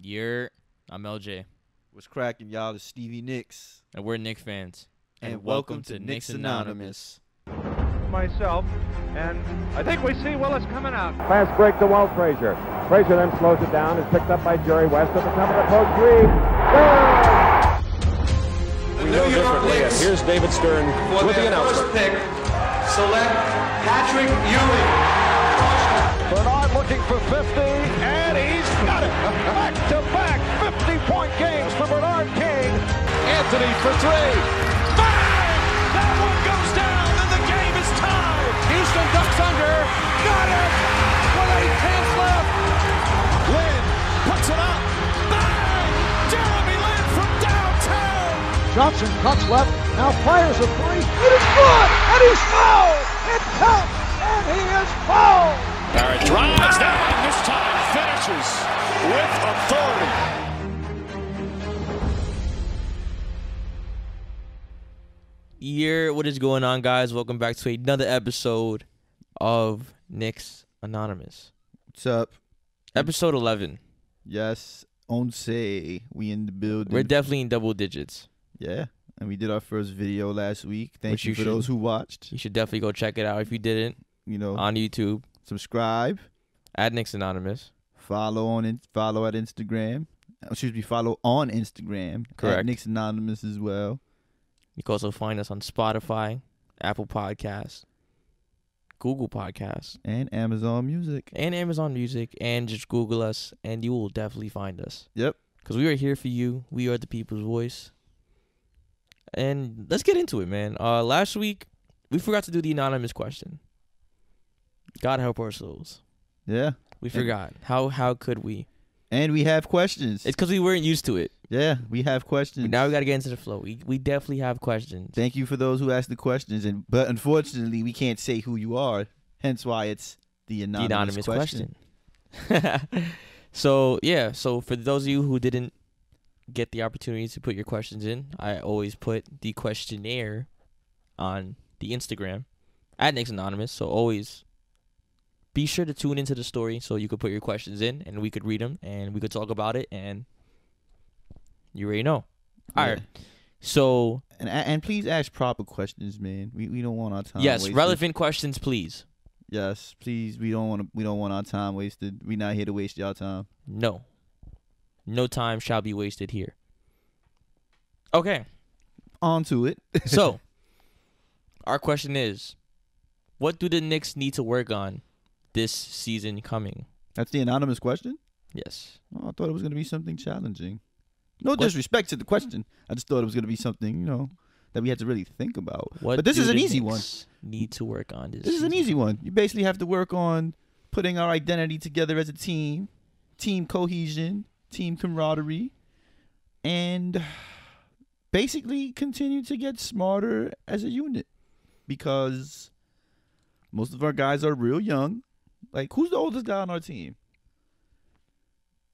I'm LJ. What's cracking, y'all? It's Stevie Knicks. And we're Knicks fans. And welcome to Knicks Anonymous. Myself, and I think we see Willis coming out. Fast break to Walt Frazier. Frazier then slows it down. Is picked up by Jerry West at the top of the post. Three. The New York Knicks. Here's David Stern For with the their announcement. first pick, select Patrick Ewing. Bernard looking for 50, and he's got it. Back-to-back 50-point games for Bernard King. Anthony for three. Bang! That one goes down, and the game is tied. Houston ducks under. Got it! With 8 tenths left. Lynn puts it up. Bang! Jeremy Lin from downtown. Johnson cuts left, now fires a three. It is good, and he's fouled. It counts, and he is fouled. Barrett drives down, and this time finishes with authority. What is going on, guys? Welcome back to another episode of Knicks Anonymous. What's up? Episode 11. Yes, once we in the building. We're definitely in double digits. Yeah, and we did our first video last week. Thank Which you you for should- those who watched. You should definitely go check it out if you didn't You know, on YouTube. subscribe, At Knicks Anonymous. follow at Instagram. Follow on Instagram. Correct. At Knicks Anonymous as well. You can also find us on Spotify, Apple Podcasts, Google Podcasts, And Amazon Music. and Amazon Music, and just Google us, and you will definitely find us. Yep. Because we are here for you. We are the people's voice. And let's get into it, man. Last week, we forgot to do the anonymous question. God help our souls. Yeah. We forgot. How could we? And we have questions. It's because we weren't used to it. Yeah, we have questions. But now we got to get into the flow. We definitely have questions. Thank you for those who asked the questions, but unfortunately, we can't say who you are. Hence why it's the anonymous question. So for those of you who didn't get the opportunity to put your questions in, I always put the questionnaire on the Instagram at Knicks Anonymous. So always be sure to tune into the story so you could put your questions in and we could read them and we could talk about it, and you already know. All right. So And please ask proper questions, man. We don't want our time yes, wasted. relevant questions, please. Yes, please. We don't want our time wasted. We're not here to waste y'all time. No time shall be wasted here. Okay. On to it. So, our question is, what do the Knicks need to work on this season coming? That's the anonymous question? Yes. Oh, I thought it was going to be something challenging. No disrespect to the question. I just thought it was going to be something, that we had to really think about. What but this do is an the easy Knicks need to work on this one. This is season? an easy one. You basically have to work on putting our identity together as a team cohesion, team camaraderie, and basically continue to get smarter as a unit, because most of our guys are real young. Like, who's the oldest guy on our team?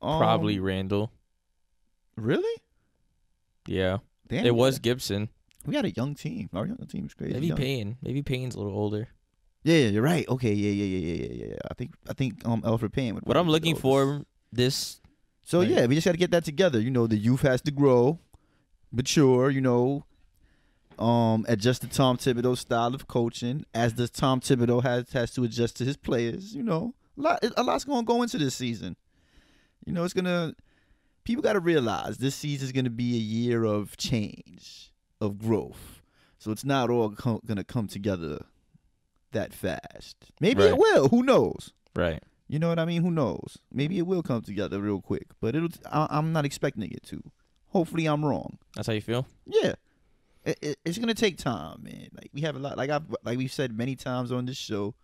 Probably Randall. Really? Yeah. Damn, It was Gibson. We got a young team. Our young team is crazy. Maybe young. Payne. Maybe Payne's a little older. Yeah, you're right. Okay, yeah. I think Alfred Payne would. What I'm probably be looking the oldest. for this. So yeah, we just got to get that together. The youth has to grow, mature. Adjust to Tom Thibodeau's style of coaching, as does Tom Thibodeau has to adjust to his players. A lot's gonna go into this season. It's gonna. People got to realize this season is gonna be a year of change, of growth. So it's not all gonna come together that fast. Maybe Right. it will. Who knows? Right. You know what I mean? Who knows? Maybe it will come together real quick, but I'm not expecting it to. Hopefully, I'm wrong. That's how you feel? Yeah, it's gonna take time, man. Like, we have a lot. Like we've said many times on this show,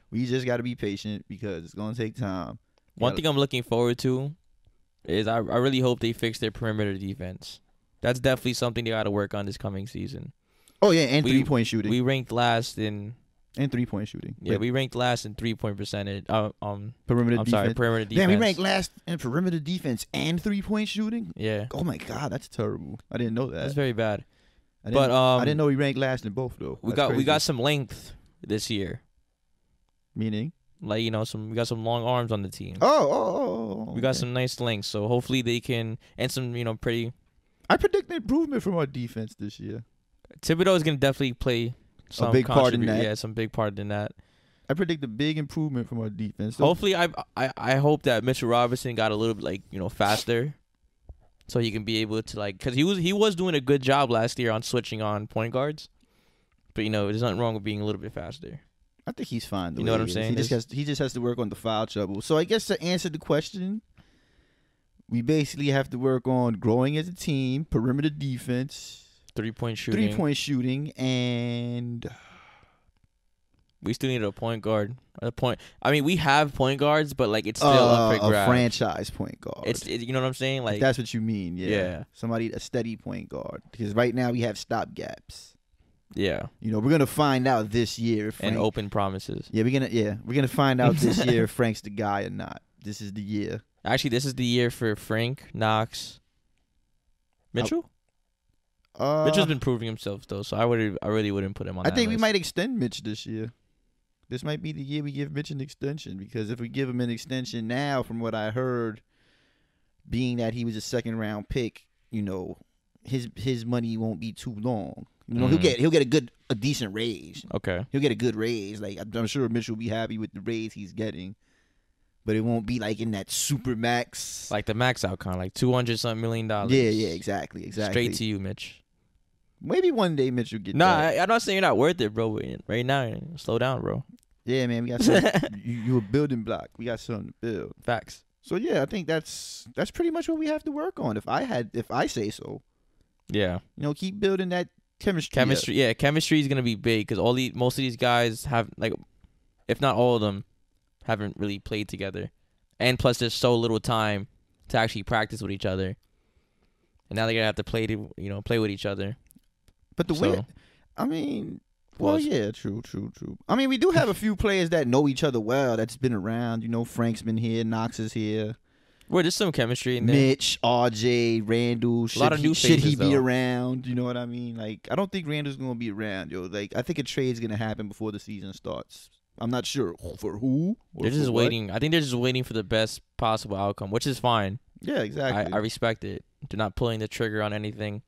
we just got to be patient because it's gonna take time. One thing I'm looking forward to is I really hope they fix their perimeter defense. That's definitely something they got to work on this coming season. Oh yeah, and 3-point shooting. We ranked last in. And 3-point shooting. Yeah, we ranked last in 3-point percentage. Perimeter defense. Sorry, perimeter defense. Damn, we ranked last in perimeter defense and 3-point shooting. Yeah. Oh my God, that's terrible. I didn't know that. That's very bad. I didn't know we ranked last in both though. We got some length this year. Meaning? Like, we got some long arms on the team. Oh, We got some nice lengths, so hopefully they can, and some pretty. I predict improvement from our defense this year. Thibodeau is gonna definitely play some big part in that. Yeah, some big part in that. I predict a big improvement from our defense. Hopefully, I hope that Mitchell Robinson got a little bit faster, so he can be able to because he was doing a good job last year on switching on point guards, but there's nothing wrong with being a little bit faster. I think he's fine. You know what I'm saying? He just has to work on the foul trouble. So I guess to answer the question, we basically have to work on growing as a team, perimeter defense, 3-point shooting, and we still need a point guard. We have point guards, but it's still up for grabs. A franchise point guard. You know what I'm saying? If that's what you mean. Yeah. Somebody, a steady point guard. Because right now we have stopgaps. Yeah. We're gonna find out this year if and open promises. Yeah, we're gonna find out this year if Frank's the guy or not. This is the year. Actually, this is the year for Frank, Knox, Mitchell. Mitchell's been proving himself though, so I really wouldn't put him on. I think we list. might extend Mitch this year. This might be the year we give Mitch an extension, because if we give him an extension now, from what I heard, being that he was a second-round pick, his money won't be too long. He'll get a decent raise. Okay. He'll get a good raise. I'm sure Mitch will be happy with the raise he's getting, but it won't be in that super max. The max out kind, $200-something million. Yeah, exactly. Straight to you, Mitch. Maybe one day Mitch will get. Nah, I'm not saying you're not worth it, bro. Right now, slow down, bro. Yeah, man, we got something. you a building block. We got something to build. Facts. So yeah, I think that's pretty much what we have to work on. If I say so. Yeah. Keep building that chemistry. Yeah, chemistry is gonna be big because most of these guys have if not all of them, haven't really played together, and plus there's so little time to actually practice with each other, and now they're gonna have to play with each other. But yeah, true. We do have a few players that know each other well. That's been around. Frank's been here, Knox is here. Well, there's some chemistry in there. Mitch, RJ, Randall. A lot of new faces, should he be though. around? You know what I mean? I don't think Randall's gonna be around, yo. I think a trade's gonna happen before the season starts. I'm not sure for who. They're just waiting. I think they're just waiting for the best possible outcome, which is fine. Yeah, exactly. I respect it. They're not pulling the trigger on anything.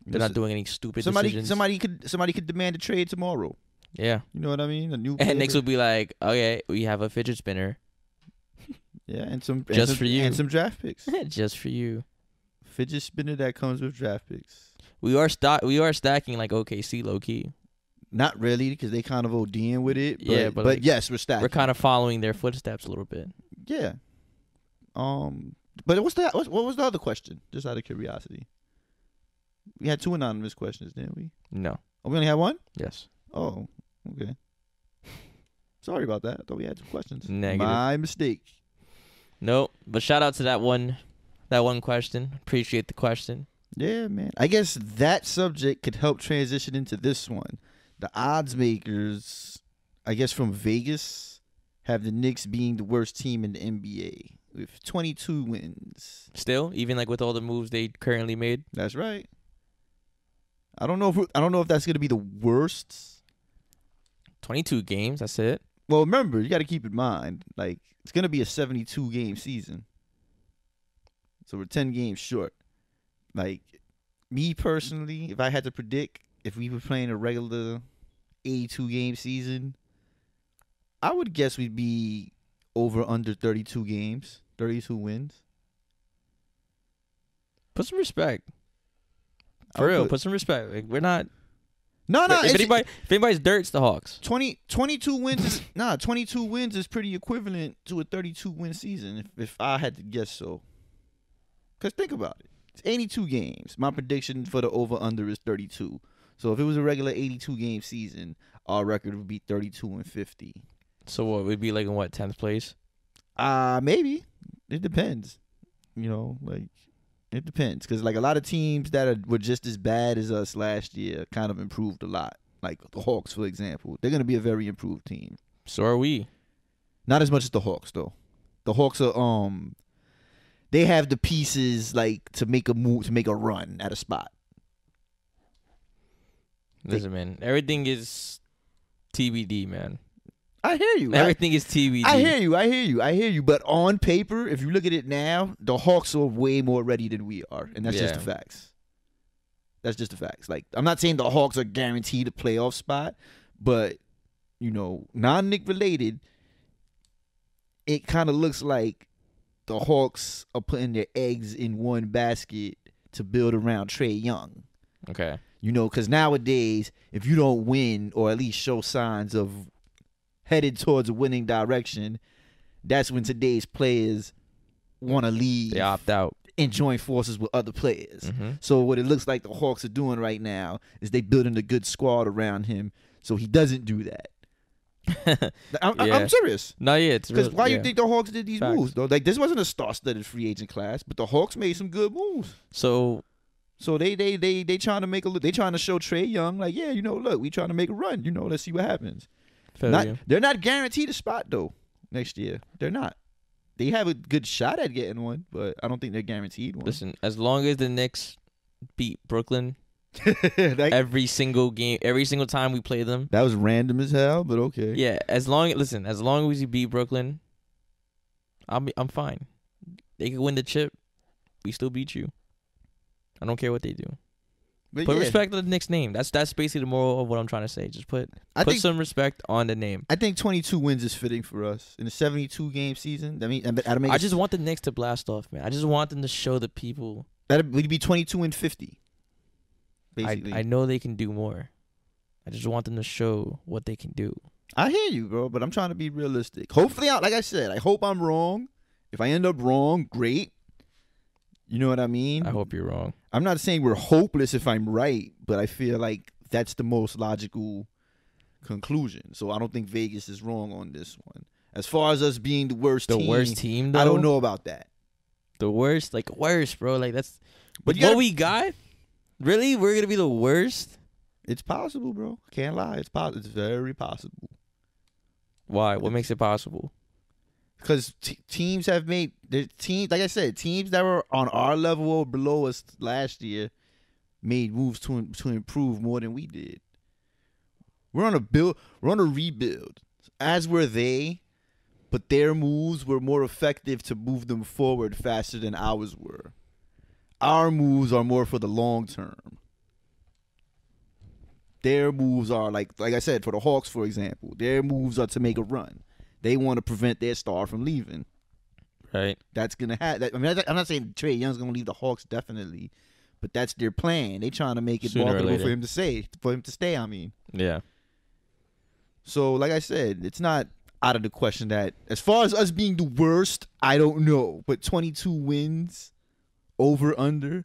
They're not doing any stupid decisions. Somebody could demand a trade tomorrow. Yeah. You know what I mean? And Knicks will be like, okay, we have a fidget spinner. Yeah, and some for you, and some draft picks. Just for you. Fidget spinner that comes with draft picks. We are stacking OKC low key. Not really, because they kind of ODing with it. But, yeah, but yes, we're stacking. We're kind of following their footsteps a little bit. Yeah. But what was the other question? Just out of curiosity. We had 2 anonymous questions, didn't we? No. Oh, we only had 1? Yes. Oh, okay. Sorry about that. I thought we had 2 questions. Negative. My mistake. Nope. But shout out to that one question. Appreciate the question. Yeah, man. I guess that subject could help transition into this one. The odds makers, I guess from Vegas, have the Knicks being the worst team in the NBA with 22 wins. Still, even with all the moves they currently made. That's right. I don't know if that's gonna be the worst. 22 games. That's it. Well, remember, you got to keep in mind, it's gonna be a 72-game season, so we're 10 games short. Me personally, if I had to predict, if we were playing a regular 82-game season, I would guess we'd be under 32 games, 32 wins. Put some respect. For real, put some respect. We're not. No. If anybody's dirt, it's the Hawks. 22 wins is 22 wins is pretty equivalent to a 32-win season, if I had to guess so. Because think about it. It's 82 games. My prediction for the over-under is 32. So if it was a regular 82-game season, our record would be 32-50. So what, we'd be in 10th place? Maybe. It depends. It depends. Because a lot of teams that were just as bad as us last year kind of improved a lot. Like the Hawks, for example. They're going to be a very improved team. So are we. Not as much as the Hawks, though. The Hawks are they have the pieces to make a move, to make a run at a spot. Listen, man, everything is TBD, man. I hear you. Everything is TBD. I hear you. But on paper, if you look at it now, the Hawks are way more ready than we are, and that's just the facts. That's just the facts. Like, I'm not saying the Hawks are guaranteed a playoff spot, but non-Knick related, it kind of looks like the Hawks are putting their eggs in one basket to build around Trae Young. Okay. Because nowadays, if you don't win or at least show signs of headed towards a winning direction, that's when today's players want to leave. They opt out. And join forces with other players. Mm-hmm. So what it looks like the Hawks are doing right now is they building a good squad around him so he doesn't do that. I'm serious. No, yeah, it's because why you think the Hawks did these Facts. moves though? Like, this wasn't a star-studded free agent class, but the Hawks made some good moves. So they trying to they trying to show Trae Young like, yeah, look, we trying to make a run. Let's see what happens. They're not guaranteed a spot though next year. They're not. They have a good shot at getting one, but I don't think they're guaranteed one. Listen, as long as the Knicks beat Brooklyn like, every single game, every single time we play them. That was random as hell, but okay. Yeah, as long as you beat Brooklyn, I'm fine. They could win the chip. We still beat you. I don't care what they do. But put respect on the Knicks name. That's basically the moral of what I'm trying to say. Just put some respect on the name. I think 22 wins is fitting for us in a 72-game season. I just want the Knicks to blast off, man. I just want them to show the people. That would be 22-50. Basically, I know they can do more. I just want them to show what they can do. I hear you, bro, but I'm trying to be realistic. Hopefully, like I said, I hope I'm wrong. If I end up wrong, great. You know what I mean? I hope you're wrong. I'm not saying we're hopeless if I'm right, but I feel like that's the most logical conclusion. So I don't think Vegas is wrong on this one. As far as us being the worst team, though? I don't know about that. The worst, bro. Like, that's what we got? Really? We're going to be the worst? It's possible, bro. Can't lie. It's possible. It's very possible. Why? What makes it possible? Because teams have made like I said, teams that were on our level or below us last year made moves to improve more than we did. We're on a rebuild, as were they, but their moves were more effective to move them forward faster than ours were. Our moves are more for the long term. Their moves are like I said, for the Hawks, for example, their moves are to make a run. They want to prevent their star from leaving. Right. That's gonna happen. I'm not saying Trae Young's gonna leave the Hawks definitely, but that's their plan. They trying to make it marketable for him to stay. I mean. Yeah. So, like I said, it's not out of the question that as far as us being the worst, I don't know, but 22 wins, over under.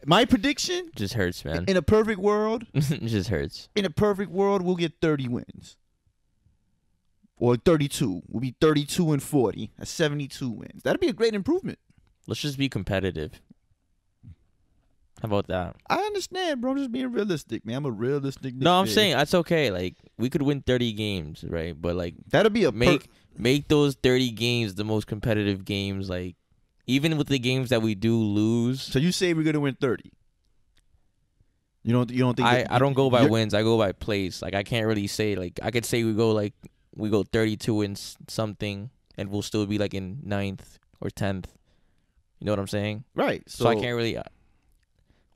My prediction just hurts, man. In a perfect world, it just hurts. In a perfect world, we'll get 30 wins. Or 32. We'll be 32-40. That's 72 wins. That'd be a great improvement. Let's just be competitive. How about that? I understand, bro. I'm just being realistic, man. I'm a realistic. No, I'm saying that's okay. Like, we could win 30 games, right? But like, that'll be make those 30 games the most competitive games. Like, even with the games that we do lose. So you say we're gonna win 30? You don't think? I don't go by wins. I go by plays. Like, I can't really say. Like, I could say we go 32 and something, and we'll still be like in 9th or 10th. You know what I'm saying? Right. So I can't really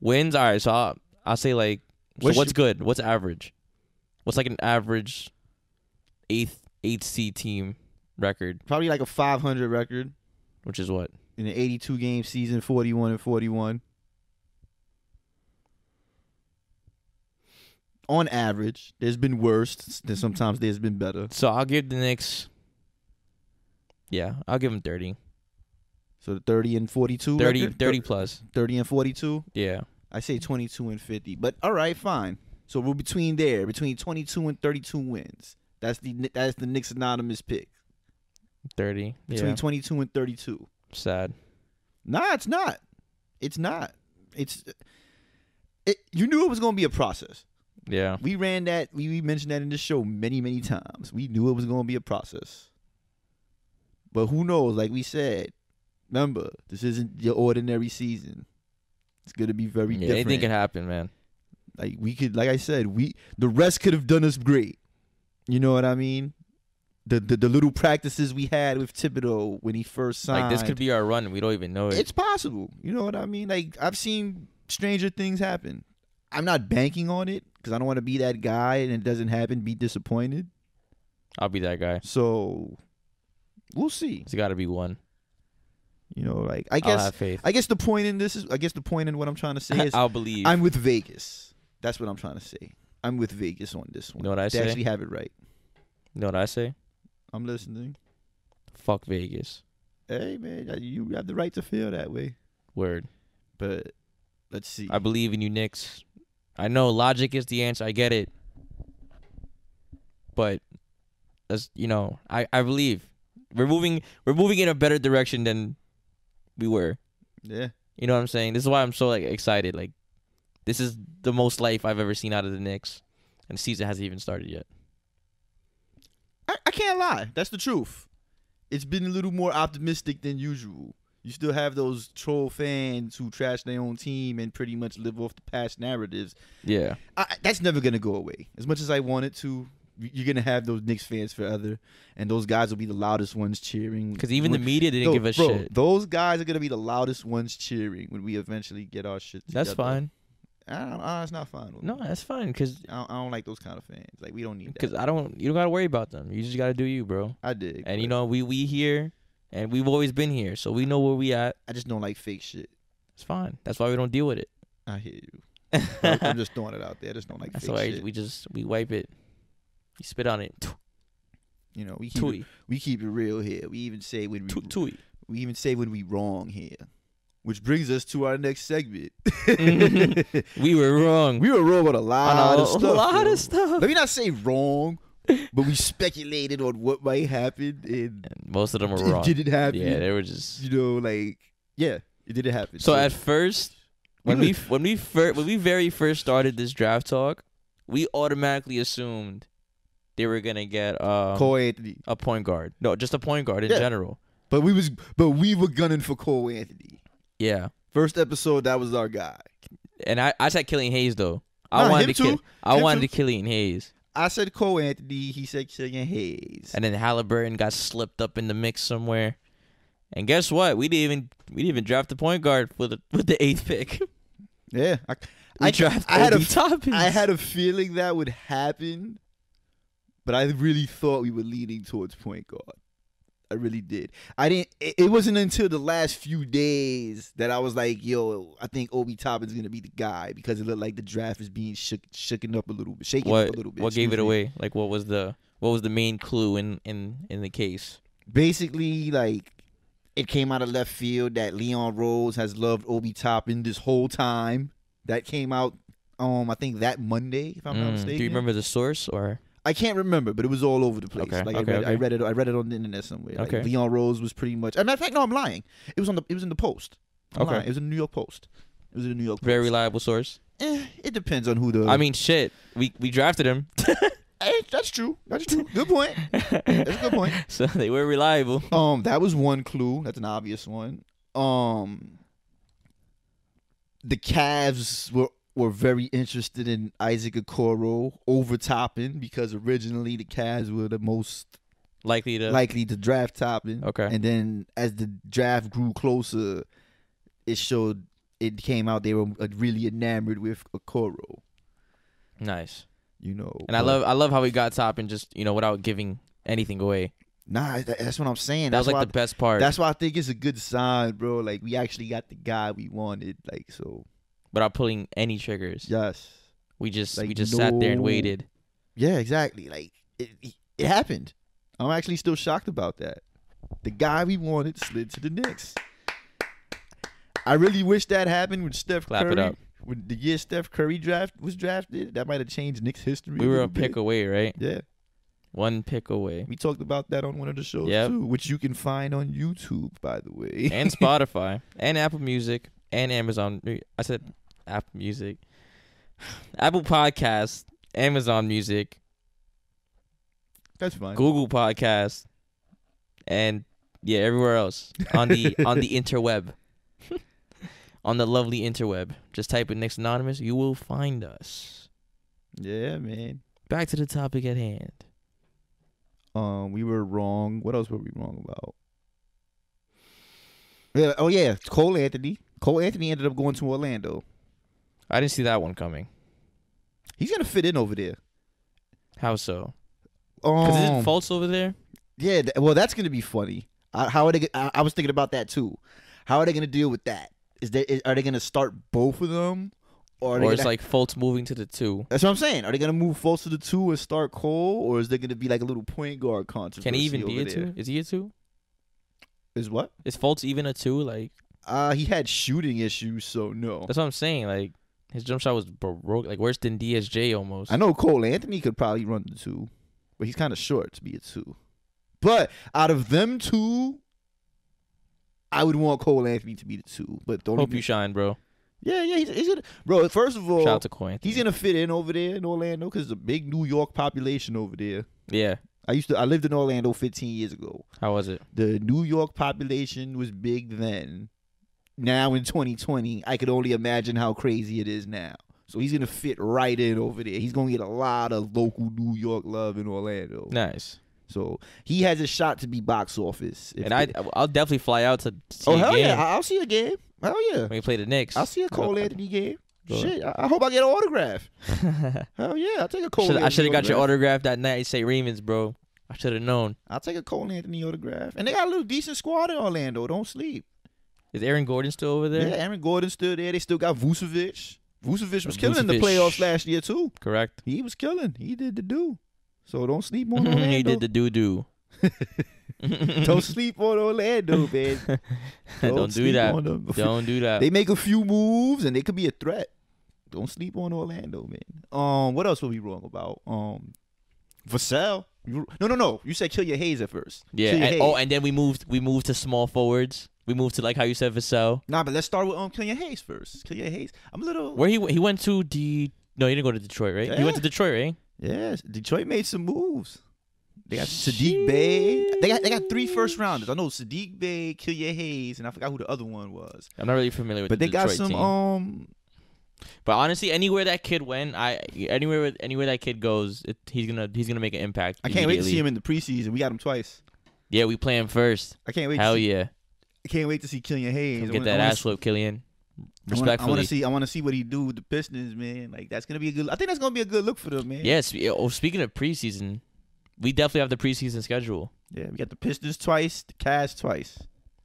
wins. All right. So I'll say like, so what's good? What's average? What's like an average 8th seed team record? Probably like a 500 record, which is what in an 82-game season, 41-41. On average, there's been worse, then sometimes there's been better. So I'll give the Knicks. Yeah, I'll give them 30. So the 30-42 30 plus. 30-42? Yeah. I say 22-50. But all right, fine. So we're between 22 and 32 wins. That's the Knicks anonymous pick. 30. Between 22 and 32. Sad. Nah, it's not. It's not. You knew it was going to be a process. Yeah. We ran that. We mentioned that in the show many, many times. We knew it was going to be a process. But who knows? Like we said, remember, this isn't your ordinary season. It's going to be very different. Anything can happen, man. Like I said, the rest could have done us great. You know what I mean? the little practices we had with Thibodeau when he first signed. Like, this could be our run. We don't even know it. It's possible. You know what I mean? Like, I've seen stranger things happen. I'm not banking on it because I don't want to be that guy and it doesn't happen, be disappointed. I'll be that guy. So we'll see. It's got to be one. You know, like I'll have faith. I guess the point in this is, I guess the point in what I'm trying to say is, I'll believe. I'm with Vegas. That's what I'm trying to say. I'm with Vegas on this one. You know what I They say? actually have it right. You know what I say? I'm listening. Fuck Vegas. Hey man, you have the right to feel that way. Word. But let's see. I believe in you, Knicks. I know logic is the answer. I get it. But that's, you know, I believe we're moving in a better direction than we were. Yeah. You know what I'm saying? This is why I'm so like excited. Like, this is the most life I've ever seen out of the Knicks, and the season hasn't even started yet. I can't lie. That's the truth. It's been a little more optimistic than usual. You still have those troll fans who trash their own team and pretty much live off the past narratives. Yeah. That's never going to go away. As much as I want it to, you're going to have those Knicks fans forever, and those guys will be the loudest ones cheering. Because even the media didn't give a shit. Those guys are going to be the loudest ones cheering when we eventually get our shit together. That's fine. It's not fine. No, that's fine. Because I don't like those kind of fans. Like, we don't need that. Because you don't got to worry about them. You just got to do you, bro. I dig. And, you know, we here, and we've always been here, so we know where we at. I just don't like fake shit. It's fine. That's why we don't deal with it. I hear you. I'm just throwing it out there. I just don't like That's fake why shit. we wipe it. You spit on it. You know, we keep it real here. We even say when we wrong here. Which brings us to our next segment. We were wrong. We were wrong on a lot of stuff. A lot bro. of stuff. Let me not say wrong, but we speculated on what might happen, and most of them were wrong. It didn't happen. Yeah, they were just, you know, like, yeah, it didn't happen. So at first, when we very first started this draft talk, we automatically assumed they were gonna get Cole Anthony, a point guard. No, just a point guard in general. But we were gunning for Cole Anthony. Yeah. First episode, that was our guy. And I said Killian Hayes though. I wanted to Killian Hayes. I said Cole Anthony. He said Killian Hayes. And then Halliburton got slipped up in the mix somewhere. And guess what? We didn't even draft the point guard with the 8th pick. Yeah, I had a feeling that would happen, but I really thought we were leaning towards point guard. I really did. It wasn't until the last few days that I was like, yo, I think Obi Toppin's going to be the guy, because it looked like the draft is being shaken up a little bit. What gave it away? Like, what was the main clue in the case? Basically, like, it came out of left field that Leon Rose has loved Obi Toppin this whole time. That came out, I think that Monday, if I'm not mistaken. Do you remember the source or? I can't remember, but it was all over the place. Okay, like okay, I read it on the internet somewhere. Okay. Like Leon Rose was pretty much. As a matter of fact, no, I'm lying. It was in the Post. I'm lying. It was in the New York Post. Very reliable source. It depends on who the. I mean, shit. We drafted him. Hey, that's true. Good point. That's a good point. So they were reliable. That was one clue. That's an obvious one. The Cavs were very interested in Isaac Okoro over Toppin, because originally the Cavs were the most likely to draft Toppin. Okay. And then as the draft grew closer, it came out they were really enamored with Okoro. Nice. You know. And I love how we got Toppin just, you know, without giving anything away. Nah, that's what I'm saying. That was like the best part. That's why I think it's a good sign, bro. Like, we actually got the guy we wanted. Like, so. Without pulling any triggers. Yes. We just sat there and waited. Yeah, exactly. Like, it happened. I'm actually still shocked about that. The guy we wanted slid to the Knicks. I really wish that happened with Steph Curry. Clap it up. When the year Steph Curry was drafted, that might have changed Knicks history. We were a pick away, right? Yeah. One pick away. We talked about that on one of the shows too, which you can find on YouTube, by the way. And Spotify. And Apple Music. And Amazon. I said Apple Music. Apple Podcasts. Amazon Music. That's fine. Google Podcasts. And yeah, everywhere else. On the interweb. On the lovely interweb. Just type in Knicks Anonymous. You will find us. Yeah, man. Back to the topic at hand. We were wrong. What else were we wrong about? Yeah. Oh yeah, Cole Anthony. Cole Anthony ended up going to Orlando. I didn't see that one coming. He's gonna fit in over there. How so? Because isn't Fultz over there? Yeah. Well, that's gonna be funny. How are they? I was thinking about that too. How are they gonna deal with that? Are they gonna start both of them, or it's like Fultz moving to the 2? That's what I'm saying. Are they gonna move Fultz to the 2 and start Cole, or is there gonna be like a little point guard controversy? Can he even be a there? 2? Is he a 2? Is what? Is Fultz even a 2? Like, he had shooting issues, so no. that's what I'm saying. Like, his jump shot was broke, like worse than DSJ almost. I know Cole Anthony could probably run the 2, but he's kind of short to be a 2. But out of them 2, I would want Cole Anthony to be the 2. But don't Hope you shine, bro. Yeah, he's gonna, bro. First of all, Shout out to Cole Anthony. He's gonna fit in over there in Orlando because there's a big New York population over there. Yeah. I lived in Orlando 15 years ago. How was it? The New York population was big then. Now in 2020, I could only imagine how crazy it is now. So he's gonna fit right in over there. He's gonna get a lot of local New York love in Orlando. Nice. So he has a shot to be box office. And I'll definitely fly out to see hell a game. yeah, I'll see a game. Hell yeah, When you play the Knicks. I'll see a Cole Anthony game. Go. Shit, I hope I get an autograph. Hell yeah, I'll take a Cole. I should have got your autograph that night at St. Raymond's, bro. I should have known. I'll take a Cole Anthony autograph. And they got a little decent squad in Orlando. Don't sleep. Is Aaron Gordon still over there? Yeah, Aaron Gordon's still there. They still got Vucevic. Vucevic was killing in the playoffs last year too. Correct. He was killing. He did the do. So don't sleep on Orlando. He did the doo-doo. Don't sleep on Orlando, man. Don't do that. Don't do that. They make a few moves and they could be a threat. Don't sleep on Orlando, man. What else were we wrong about? Vassell. No. You said Killian Hayes at first. Yeah. And then we moved to small forwards. We moved to, like how you said, Vassell. Nah, but let's start with Killian Hayes first. Killian Hayes. I'm a little. Where he went to No, he didn't go to Detroit, right? Yeah. He went to Detroit, right? Yes, Detroit made some moves. They got Sadiq Bey. They got 3 first rounders. I know Sadiq Bey, Killian Hayes, and I forgot who the other one was. I'm not really familiar with but the they got Detroit some team. But honestly, anywhere that kid went, anywhere that kid goes, he's gonna make an impact. I can't wait to see him in the preseason. We got him twice. Yeah, we play him first. I can't wait. Hell yeah! I can't wait to see Killian Hayes. Come get that ass whip, Killian. Respectfully, I want to see what he do with the Pistons, man. Like that's gonna be a good. I think that's gonna be a good look for them, man. Yes. Speaking of preseason, we definitely have the preseason schedule. Yeah, we got the Pistons twice, the Cavs twice.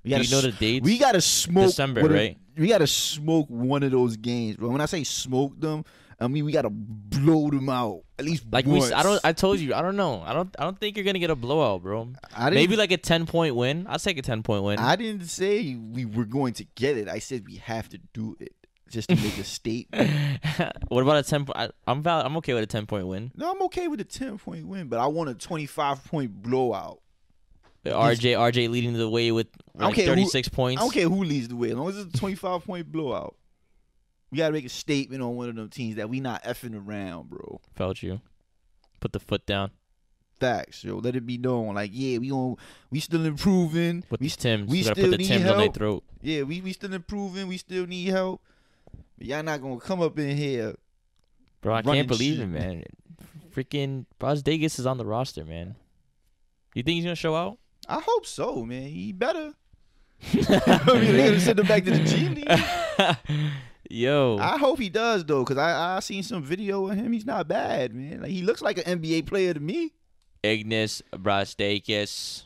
Do you know the dates? We gotta smoke December, right? We gotta smoke one of those games, bro. When I say smoke them, I mean we gotta blow them out at least like once. I told you, I don't know. I don't think you're gonna get a blowout, bro. Maybe like a 10-point win. I'll take a 10-point win. I didn't say we were going to get it. I said we have to do it just to make a statement. What about a 10? I'm okay with a 10-point win. No, I'm okay with a 10-point win, but I want a 25-point blowout. RJ leading the way with like 36 points. I don't care who leads the way. As long as it's a 25-point blowout. We got to make a statement on one of them teams that we not effing around, bro. Felt you. Put the foot down. Facts, yo. Let it be known. Like, yeah, we still improving. With the Timbs. We gotta still put the need Timbs help. on their throat. Yeah, we still improving. We still need help. But y'all not going to come up in here. Bro, I can't believe it, man. Freaking Bras Davis is on the roster, man. You think he's going to show out? I hope so, man. He better. I mean, they're going to send him back to the G League. Yo. I hope he does, though, because I seen some video of him. He's not bad, man. Like, he looks like an NBA player to me. Ignis Brastakis.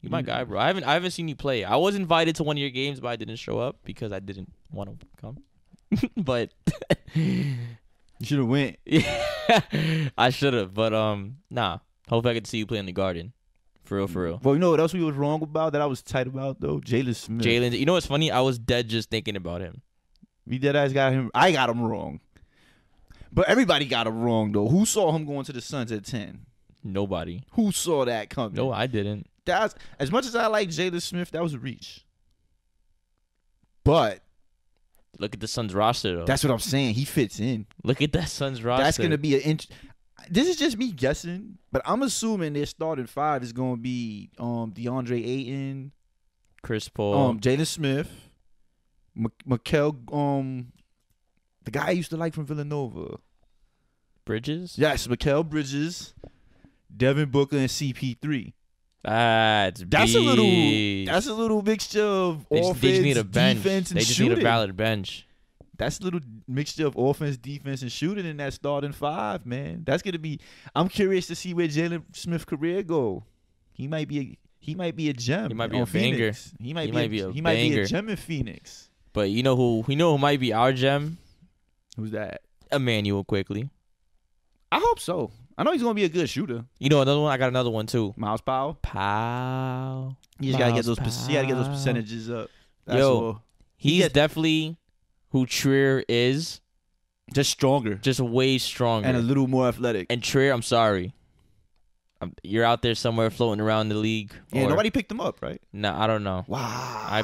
You my guy, bro. I haven't seen you play. I was invited to one of your games, but I didn't show up because I didn't want to come. But you should have went. Yeah, I should have. But nah. Hope I get to see you play in the Garden. For real. Well, you know what else we was wrong about that I was tight about, though? Jalen Smith. You know what's funny? I was dead just thinking about him. We deadass got him. I got him wrong. But everybody got him wrong, though. Who saw him going to the Suns at 10? Nobody. Who saw that coming? No, I didn't. That's, as much as I like Jalen Smith, that was a reach. But look at the Suns roster, though. That's what I'm saying. He fits in. Look at that Suns roster. That's going to be this is just me guessing, but I'm assuming their starting 5 is going to be DeAndre Ayton, Chris Paul, Jalen Smith, Mikal, the guy I used to like from Villanova. Bridges? Yes, Mikal Bridges. Devin Booker and CP3. That's a little mixture of offense, they just need a bench. defense, and They just shooting. need a valid bench. That's a little mixture of offense, defense, and shooting in that starting five, man. That's gonna be. I'm curious to see where Jalen Smith's career go. He might be a gem. He might be on a banger. Phoenix. He might be a banger. gem in Phoenix. But you know who might be our gem? Who's that? Emmanuel Quickly. I hope so. I know he's gonna be a good shooter. You know another one. I got another one too. Miles Powell. You You just gotta get those. You gotta get those percentages up. That's all. He's definitely who Trier is. Just stronger, Just way stronger and a little more athletic. And Trier, I'm sorry. You're out there somewhere floating around the league. Yeah, nobody picked him up, right? Nah, I don't know. Wow.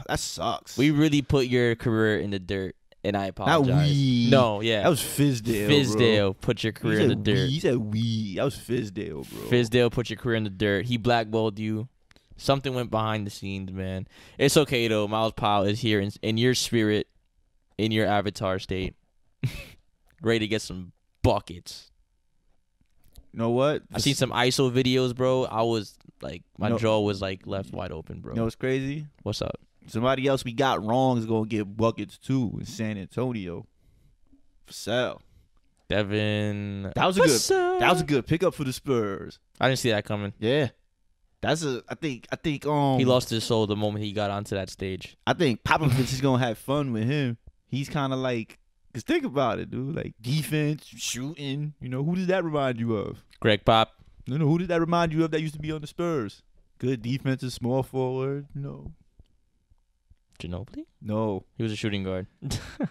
That sucks. We really put your career in the dirt, and I apologize. Not we. No, yeah. That was Fizdale. Fizdale put your career in the dirt. He said we. That was Fizdale, bro. Fizdale put your career in the dirt. He blackballed you. Something went behind the scenes, man. It's okay though. Miles Powell is here in your spirit, in your avatar state, ready to get some buckets. You know what? I seen some ISO videos, bro. I was like, my jaw was like left wide open, bro. You know what's crazy? What's up? Somebody else we got wrong is gonna get buckets too in San Antonio. For sale. Devin. That was a good pickup for the Spurs. I didn't see that coming. Yeah. I think He lost his soul the moment he got onto that stage. I think Popovich is gonna have fun with him. He's kind of like, cause think about it, dude. Like defense, shooting. You know, who does that remind you of? Greg Pop. No, who did that remind you of that used to be on the Spurs? Good defensive small forward. No. Ginobili? No. He was a shooting guard.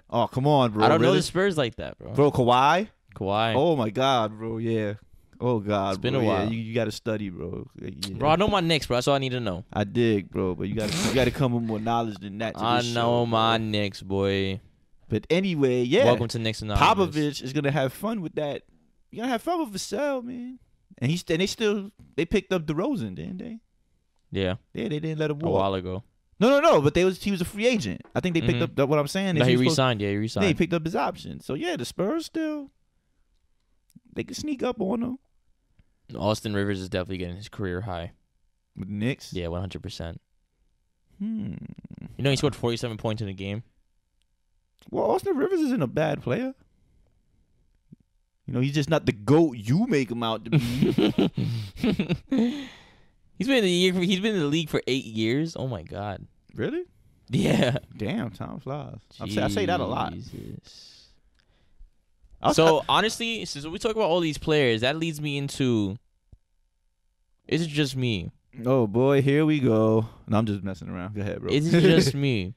Oh, come on, bro. I don't know Really? the Spurs like that, bro. Bro, Kawhi? Oh, my God, bro. Yeah. Oh, God, it's been bro. a while. Yeah, you got to study, bro. Yeah. Bro, I know my Knicks, bro. That's all I need to know. I dig, bro. But you got to come with more knowledge than that. I know my Knicks, boy. But anyway, yeah. Welcome to Knicks Anonymous. Popovich is going to have fun with that. You're going to have fun with Vassell, man. And they picked up DeRozan, didn't they? Yeah. Yeah, they didn't let him walk. A while ago. No. But he was a free agent. I think they picked up what I'm saying. No, he re-signed. Yeah, he re-signed. They picked up his option. So yeah, the Spurs still they can sneak up on him. Austin Rivers is definitely getting his career high. With the Knicks? Yeah, 100%. You know he scored 47 points in a game. Well, Austin Rivers isn't a bad player. You know, he's just not the GOAT you make him out to be. He's been in the league for 8 years. Oh my God. Really? Yeah. Damn, time flies. I say that a lot. So honestly, since we talk about all these players, that leads me into, is it just me? Oh boy, here we go. No, I'm just messing around. Go ahead, bro. Is it just me,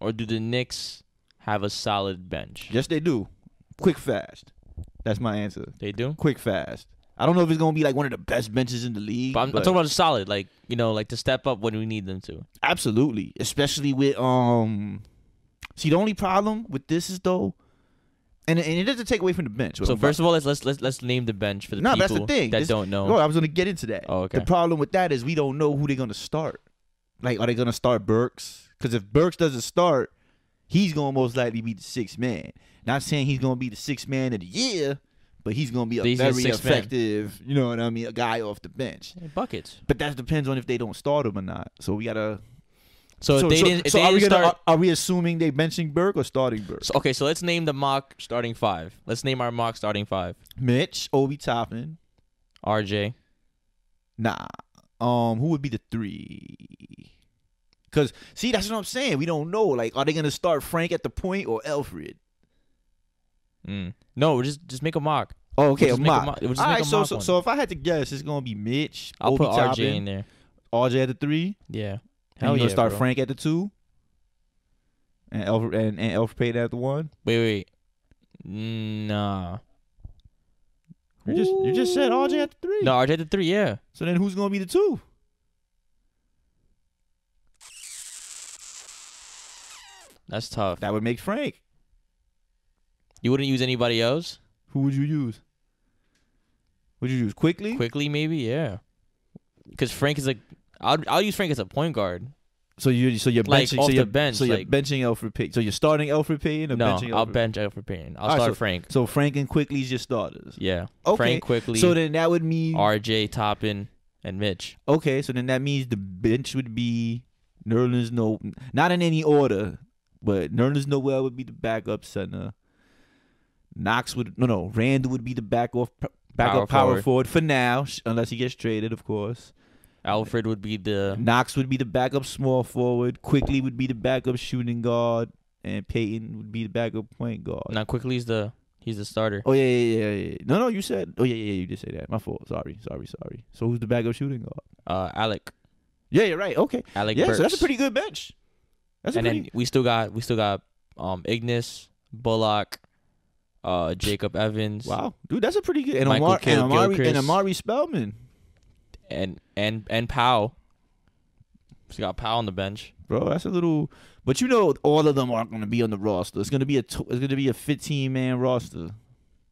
or do the Knicks have a solid bench? Yes, they do. Quick, fast. That's my answer. They do? Quick, fast. I don't know if it's gonna be like one of the best benches in the league. But I'm talking about solid, like, you know, like to step up when we need them to. Absolutely, especially with See, the only problem with this is though, and it doesn't take away from the bench. So first of all, let's name the bench for the people that's the thing. that don't know. No, I was gonna get into that. Oh, okay. The problem with that is we don't know who they're gonna start. Like, are they gonna start Burks? Because if Burks doesn't start, he's gonna most likely be the sixth man. Not saying he's gonna be the sixth man of the year, but he's gonna be a very effective, you know what I mean, a guy off the bench. Buckets. But that depends on if they don't start him or not. So we gotta. Are we assuming they benching Burke or starting Burke? So let's name the mock starting five. Let's name our mock starting five. Mitch, Obi Toppin, RJ. Nah. Who would be the three? Because, see, that's what I'm saying. We don't know. Like, are they going to start Frank at the point or Alfred? No, we'll just make a mock. Oh, okay, a mock. All right, so if I had to guess, it's going to be Mitch. I'll Obi put Toppin, RJ in there. RJ at the 3? Yeah. And you're going to start Frank at the 2? And Alfred Payton at the 1? Wait. Nah. You just said RJ at the 3. No, RJ at the 3, yeah. So then who's going to be the 2? That's tough. That would make Frank. You wouldn't use anybody else? Who would you use? Would you use Quickly? Quickly, maybe, yeah. Because Frank is like, I'll use Frank as a point guard. So you're Like, benching off so the you're, bench, so you're like- benching Alfred Payton. So you're starting Alfred Payton or No, benching I'll Alfred bench Alfred Payton. I'll All right, start Frank. So Frank and Quickly's your starters. Yeah. Okay. Frank quickly. So then that would mean RJ, Toppin, and Mitch. okay. So then that means the bench would be Nerlens not in any order, but Nerlens Noel would be the backup center. Randall would be the backup power forward for now, unless he gets traded, of course. Alfred would be the Knox would be the backup small forward. Quickly would be the backup shooting guard, and Payton would be the backup point guard. Now quickly he's the starter. Oh yeah. No, you said. Oh yeah, you did say that. My fault. Sorry. So who's the backup shooting guard? Alec. Yeah, you're right. Okay. Alec Yeah, Burks. so that's a pretty good bench. Then we still got Ignis, Bullock, Jacob Evans. Wow, dude, that's a pretty good. And Michael Amari Gilchrist. Spellman. And Powell. We got Powell on the bench. Bro, that's a little. But all of them aren't going to be on the roster. It's going to be a 15-man roster.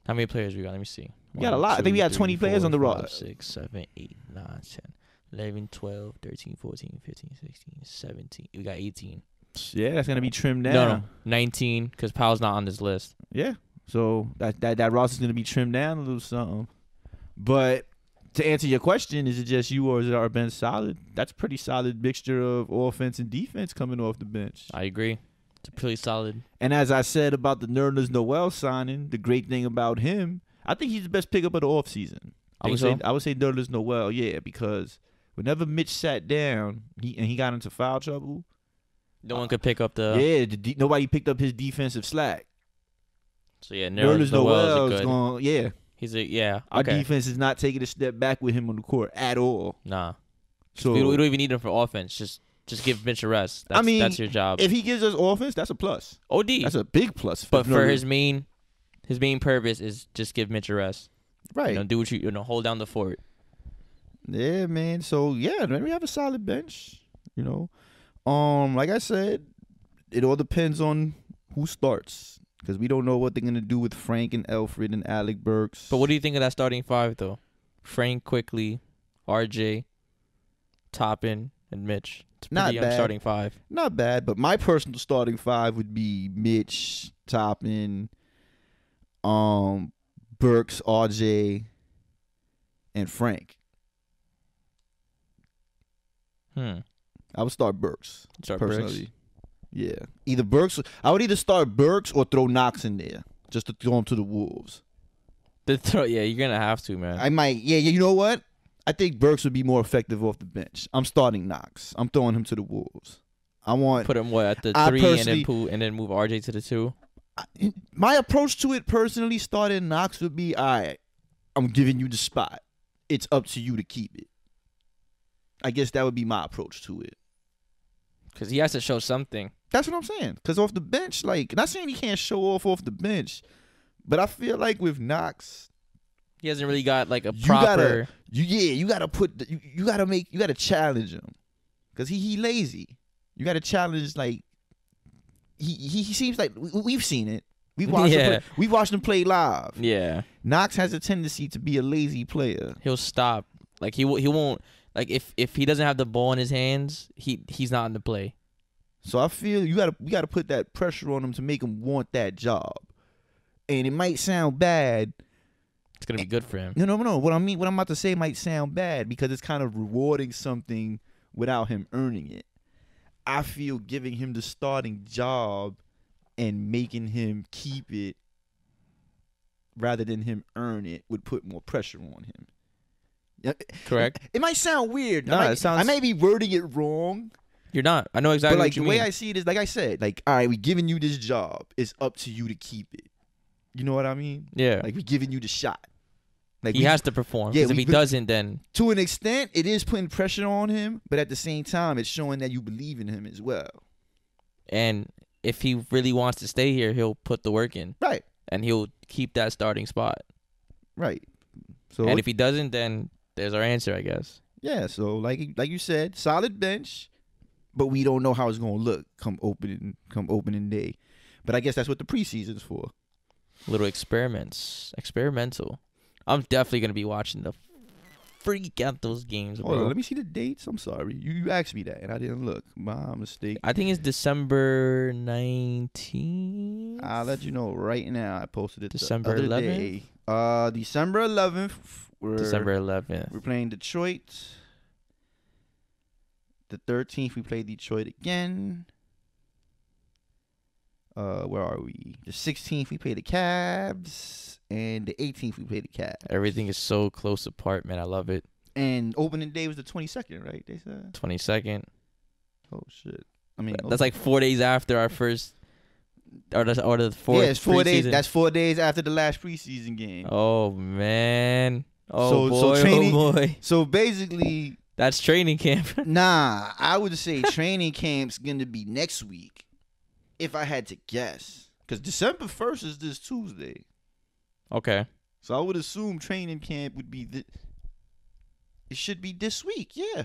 How many players we got? Let me see. We got a lot. I think we got 20 players on the roster. 6, 7, 8, 9, 10, 11, 12, 13, 14, 15, 16, 17. We got 18. Yeah, that's going to be trimmed down. No, 19 because Powell's not on this list. Yeah, so that roster's going to be trimmed down a little something. But to answer your question, is it just you or is our bench solid? That's a pretty solid mixture of offense and defense coming off the bench. I agree. It's a pretty solid. And as I said about the Nerlens Noel signing, the great thing about him, I think he's the best pickup of the offseason. I would say Nerlens Noel, yeah, because whenever Mitch sat down he got into foul trouble, no one could pick up the. nobody picked up his defensive slack. So yeah, Nerlens Noel is a good. Yeah. He's okay. Our defense is not taking a step back with him on the court at all. Nah. So we don't even need him for offense. Just give Mitch a rest. That's your job. If he gives us offense, that's a plus. OD. That's a big plus. But for his main purpose is just give Mitch a rest. Right. Do what you hold down the fort. Yeah, man. So yeah, man, we have a solid bench. Like I said, it all depends on who starts. Because we don't know what they're going to do with Frank and Alfred and Alec Burks. But what do you think of that starting five, though? Frank, Quickly, RJ, Toppin, and Mitch. It's a pretty young starting five. Not bad, but my personal starting five would be Mitch, Toppin, Burks, RJ, and Frank. I would start Burks. Personally. Burks? Yeah. Either Burks. I would either start Burks or throw Knox in there just to throw him to the Wolves. Yeah, you're going to have to, man. I might. Yeah, you know what? I think Burks would be more effective off the bench. I'm starting Knox. I'm throwing him to the Wolves. I want. Put him at the 3 and then move RJ to the 2? My approach to it personally, starting Knox would be, all right, I'm giving you the spot. It's up to you to keep it. I guess that would be my approach to it. Because he has to show something. That's what I'm saying. Because off the bench, not saying he can't show off the bench, but I feel like with Knox, he hasn't really got a proper. You gotta challenge him, because he lazy. You gotta challenge he seems like we've seen it. We've watched him play live. Yeah, Knox has a tendency to be a lazy player. He'll stop. He won't. If he doesn't have the ball in his hands, he's not in the play. So I feel we gotta put that pressure on him to make him want that job. And it might sound bad. It's gonna be good for him. No. What I'm about to say might sound bad because it's kind of rewarding something without him earning it. I feel giving him the starting job and making him keep it rather than him earn it would put more pressure on him. Correct. It might sound weird. No, I may be wording it wrong. You're not. I know exactly what you mean. But the way I see it is, like I said, all right, we giving you this job. It's up to you to keep it. You know what I mean? Yeah. We giving you the shot. He has to perform. Yeah, if he doesn't, then to an extent, it is putting pressure on him. But at the same time, it's showing that you believe in him as well. And if he really wants to stay here, he'll put the work in. Right. And he'll keep that starting spot. Right. And if he doesn't, then there's our answer, I guess. Yeah. So like you said, solid bench, but we don't know how it's gonna look come opening day. But I guess that's what the preseason's for. Little experimental. I'm definitely gonna be watching the freak at those games, Hold on, bro. let me see the dates. I'm sorry. You asked me that, and I didn't look. My mistake. I think it's December 19th. I'll let you know right now. I posted it December the other 11th? day. December 11th. December 11th. We're playing Detroit. The 13th, we play Detroit again. Where are we? The 16th, we play the Cavs. And the 18th, we play the Cavs. Everything is so close apart, man. I love it. And opening day was the 22nd, right? They said. 22nd. Oh, shit. I mean, That's like 4 days after our first, or the fourth. Yeah, it's 4 days. preseason. That's 4 days after the last preseason game. Oh man. Oh boy. so training, oh boy. So basically, That's training camp. nah, I would say training camp's gonna be next week, if I had to guess, because December 1st is this Tuesday. Okay. So I would assume training camp would be it should be this week. Yeah,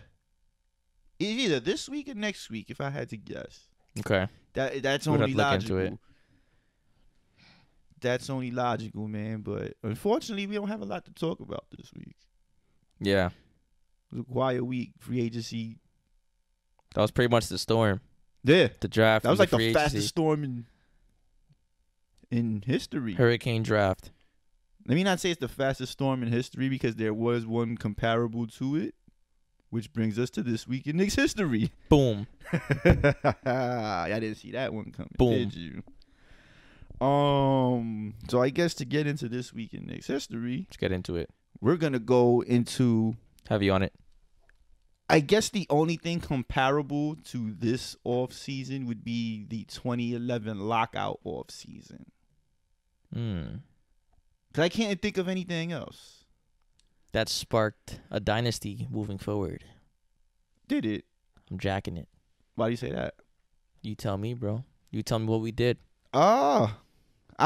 it's either this week or next week, if I had to guess. Okay. That's We'd have only to look into logical. it. That's only logical, man. But unfortunately, we don't have a lot to talk about this week. Yeah. It was a quiet week. Free agency. That was pretty much the storm. Yeah, The draft. that was and like the free fastest agency. storm in history. Hurricane draft. Let me not say it's the fastest storm in history, because there was one comparable to it, which brings us to this week in Knicks history. Boom. I didn't see that one coming. Boom. Did you? So I guess to get into this week in Knicks history, Let's get into it. we're gonna go into, Heavy on it. I guess the only thing comparable to this offseason would be the 2011 lockout offseason. Hmm. Because I can't think of anything else. That sparked a dynasty moving forward. Did it? I'm jacking it. Why do you say that? You tell me, bro. You tell me what we did. I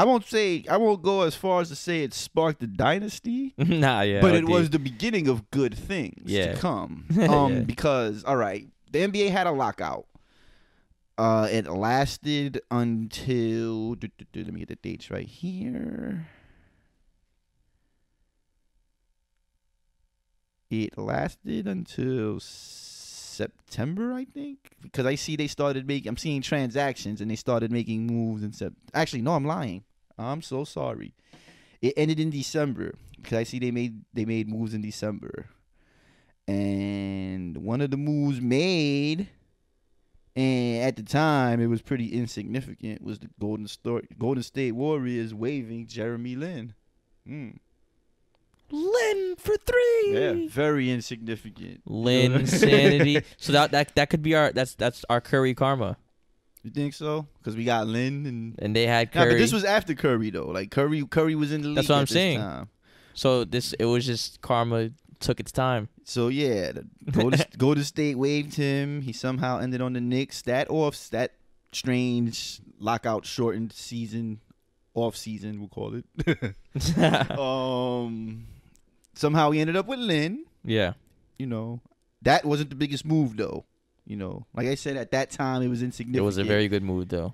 won't go as far as to say it sparked a dynasty, Nah, yeah. but it okay. was the beginning of good things Yeah. to come. Yeah. Because, all right, the NBA had a lockout. It lasted until, let me get the dates right here. It lasted until September, I think, because I see I'm seeing transactions, and they started making moves in September. Actually, no, I'm lying. I'm so sorry. It ended in December, because I see they made moves in December. And one of the moves made, and at the time it was pretty insignificant, was the Golden State Warriors waiving Jeremy Lin. Lin for 3. Yeah, very insignificant. Lin insanity. So that could be that's our Curry karma. You think so? Because we got Lin And they had Nah, Curry. but this was after Curry though. Like Curry was in the league. That's what at I'm this saying. time. So it was just karma took its time. So yeah, Golden State waived him. He somehow ended on the Knicks. That strange lockout shortened season, off season we'll call it. Somehow he ended up with Lin. Yeah. You know, that wasn't the biggest move though. You know, like I said, at that time it was insignificant. It was a very good move though.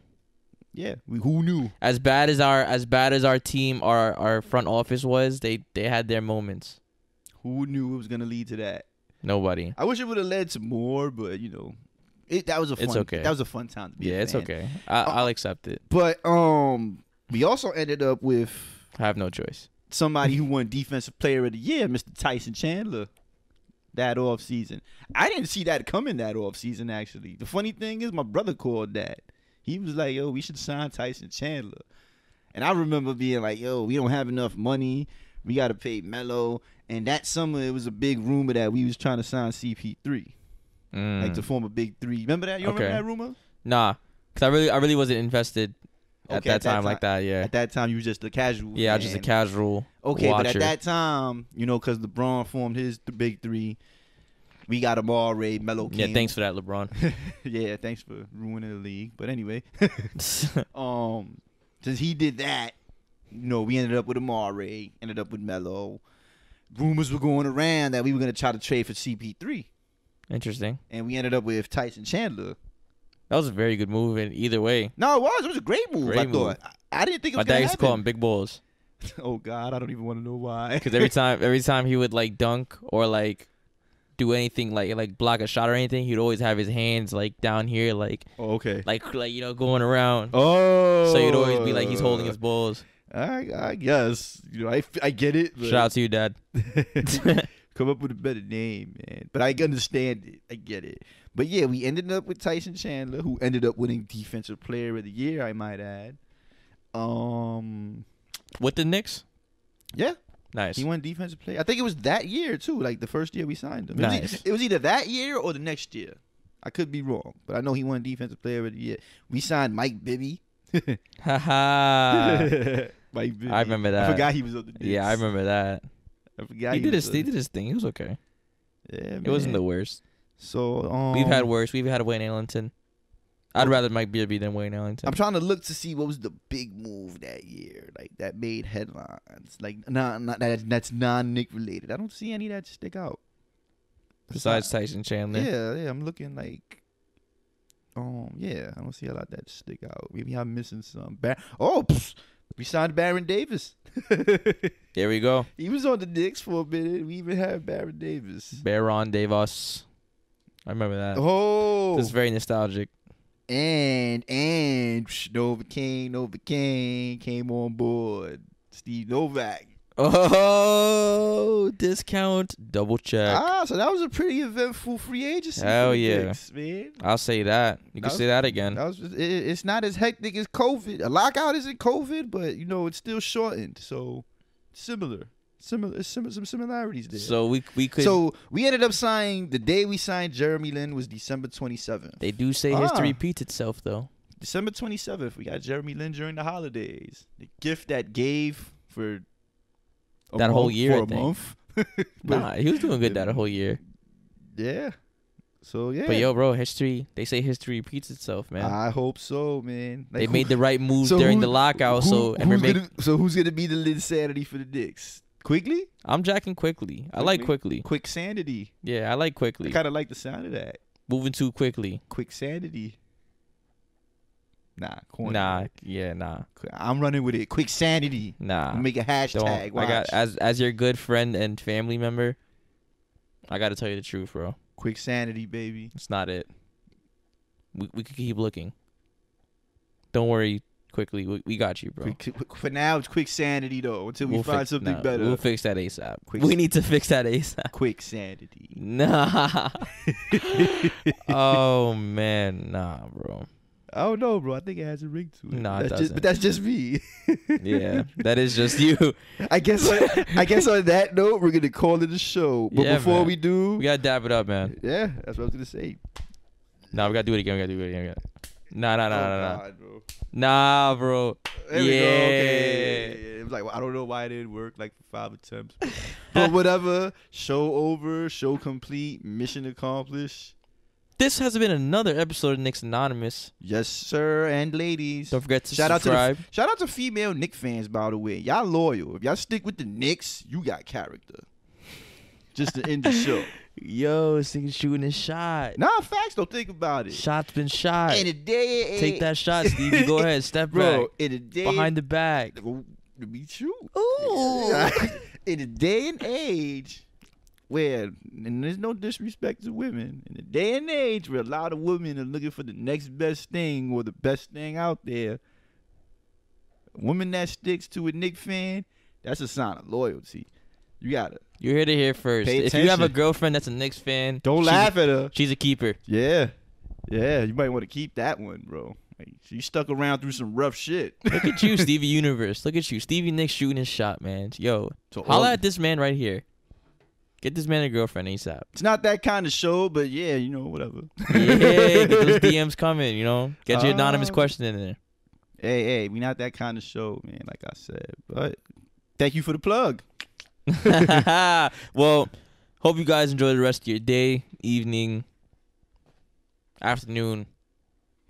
Yeah. Who knew? As bad as our team, our front office was, they had their moments. Who knew it was gonna lead to that? Nobody. I wish it would have led to more, but you know, that was a fun. It's okay. That was a fun time to be. Yeah, a it's fan. okay. I'll accept it. But we also ended up with I have no choice. somebody who won Defensive Player of the Year, Mr. Tyson Chandler, that offseason. I didn't see that coming that offseason, actually. The funny thing is, my brother called that. He was like, yo, we should sign Tyson Chandler. And I remember being like, yo, we don't have enough money. We got to pay Melo. And that summer, it was a big rumor that we was trying to sign CP3. Like to form a big three. Remember that? You remember that rumor? Nah, because I really wasn't invested at that time like that. Yeah. At that time, you were just a casual Yeah, I fan. was just a casual Okay, watcher. but at that time, you know, because LeBron formed his big three, we got Amare, Melo came. Yeah, thanks for that, LeBron. Yeah, thanks for ruining the league. But anyway, since he did that, you know, we ended up with Amare, ended up with Melo. Rumors were going around that we were going to try to trade for CP3. Interesting. And we ended up with Tyson Chandler. That was a very good move in either way. No, it was. It was a great move, Great I thought. I didn't think it My was dad going to used to call happen. him Big Balls. Oh God, I don't even want to know why. Because every time he would like dunk or like do anything like block a shot or anything, he'd always have his hands like down here, like okay. like going around. Oh. So you'd always be like he's holding his balls. I guess I get it. But Shout out to you, Dad. come up with a better name, man. But I understand it. I get it. But yeah, we ended up with Tyson Chandler, who ended up winning Defensive Player of the Year, I might add. With the Knicks? Yeah. Nice. He won Defensive Player. I think it was that year, too, like the first year we signed him. Nice. It was either that year or the next year. I could be wrong, but I know he won Defensive Player of the Year. We signed Mike Bibby. Haha. Mike Bibby. I remember that. I forgot he was on the Knicks. Yeah, I remember that. I forgot He did his thing. It was okay. Yeah, man. It wasn't the worst. So We've had worse. We've had Wayne Ellington. I'd rather Mike Bibby than Wayne Ellington. I'm trying to look to see what was the big move that year, like that made headlines. Like, that's non-Nick related. I don't see any that stick out. Besides Tyson Chandler. Yeah. I'm looking like, yeah. I don't see a lot that stick out. Maybe I'm missing some. We signed Baron Davis. There we go. He was on the Knicks for a minute. We even had Baron Davis. Baron Davis. I remember that. Oh, It's very nostalgic. And Novocaine came on board. Steve Novak. Oh, discount, double check. So that was a pretty eventful free agency. Hell for the yeah. Knicks, man. I'll say that. You can say that again. It's not as hectic as COVID. A lockout isn't COVID, but it's still shortened. So similar. Some similarities there. So we could. So we ended up signing, the day we signed Jeremy Lin was December 27th. They do say history repeats itself, though. December 27th, we got Jeremy Lin during the holidays. The gift that gave for that whole year, for I a think. month. Nah, he was doing good that whole year. Yeah. So yeah. But yo, bro, they say history repeats itself, man. I hope so, man. They made the right move during the lockout, so who's gonna be the Lin Sanity for the Knicks? Quickly? I'm jacking quickly. I like quickly. Quick Sanity. Yeah, I like quickly. I kind of like the sound of that. Moving too quickly. Quick Sanity. Nah, corny. Nah, yeah, nah. I'm running with it. Quick Sanity. Nah. I'll make a hashtag. I got as your good friend and family member, I got to tell you the truth, bro. Quick Sanity, baby. It's not it. We could keep looking. Don't worry. Quickly, we got you, bro. For now, it's Quick Sanity, though, until we find something better. We'll fix that ASAP. We need to fix that ASAP. Quick Sanity. Nah. Oh, man. Nah, bro. I don't know, bro. I think it has a ring to it. Nah, it doesn't. But that's just me. Yeah, that is just you. I guess on that note, we're going to call it a show. But before we do... We got to dab it up, man. Yeah, that's what I was going to say. Nah, we got to do it again. Nah. God, bro. Nah, bro. There we go. Okay. It was like, well, I don't know why it didn't work like for 5 attempts. But whatever. Show over. Show complete. Mission accomplished. This has been another episode of Knicks Anonymous. Yes, sir, and ladies. Don't forget to subscribe. Shout out to female Knicks fans, by the way. Y'all loyal. If y'all stick with the Knicks, you got character. Just to end the show. Yo, this nigga shooting his shot. Nah, facts. Don't think about it. Shot's been shot. In a day, take that shot, Stevie. Go ahead, step bro, back. In a day, behind the back. To be true. Ooh. In a day and age where, and there's no disrespect to women, in a day and age where a lot of women are looking for the next best thing or the best thing out there, a woman that sticks to a Knicks fan, that's a sign of loyalty. You heard it here first. If you have a girlfriend that's a Knicks fan, don't laugh at her. She's a keeper. Yeah. You might want to keep that one, bro. Like, she stuck around through some rough shit. Look at you, Stevie Universe. Look at you. Stevie Nicks shooting his shot, man. Yo, holla at this man right here. Get this man a girlfriend ASAP. It's not that kind of show, but yeah, whatever. Yeah, get those DMs coming, Get your anonymous question in there. Hey, we not that kind of show, man, like I said. But thank you for the plug. Well, hope you guys enjoy the rest of your day, evening, afternoon.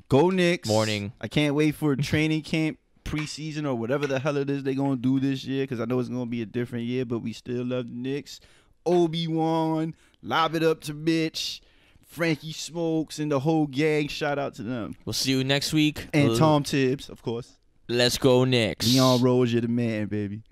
Go Knicks. Morning. I can't wait for training camp, preseason, or whatever the hell it is they're going to do this year, because I know it's going to be a different year, but we still love the Knicks. Obi-Wan, lob it up to Mitch, Frankie Smokes, and the whole gang. Shout out to them. We'll see you next week. And Tom Tibbs, of course. Let's go Knicks. Leon Rose, you're the man, baby.